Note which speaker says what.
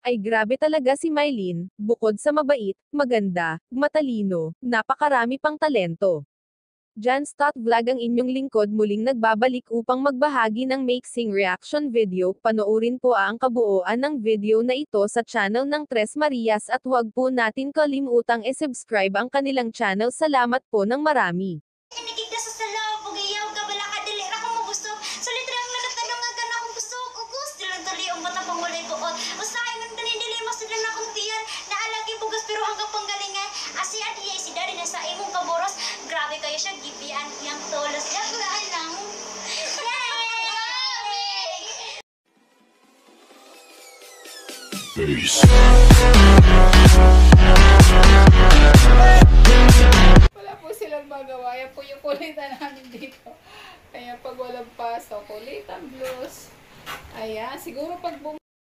Speaker 1: Ay grabe talaga si Mylene, bukod sa mabait, maganda, matalino, napakarami pang talento. Janstot Vlog ang inyong lingkod muling nagbabalik upang magbahagi ng mixing reaction video. Panoorin po ang kabuuan ng video na ito sa channel ng Tres Marias at huwag po natin kalimutang i-subscribe ang kanilang channel. Salamat po ng marami.
Speaker 2: Inigigda sa salaw, bugiyaw ka, bala ka, dili ra ko mabusog. Sulit lang nagatanong ka na akong busog. Ugos, dilang tali ang bata pang walay buot. Usahay man dili masudan na akong tiyan. Naalagi bugas pero hanggang panggalingan. Asi adiyay si Dari na sa imong kaboros. Grabe kayo siya, gibian iyang tolos. Yakulaan lang.
Speaker 3: Peace.
Speaker 4: Wala po silang magawa. Yan po yung kulitan namin dito. Kaya pag walang pasok, kulitan blues. Ayan, siguro pag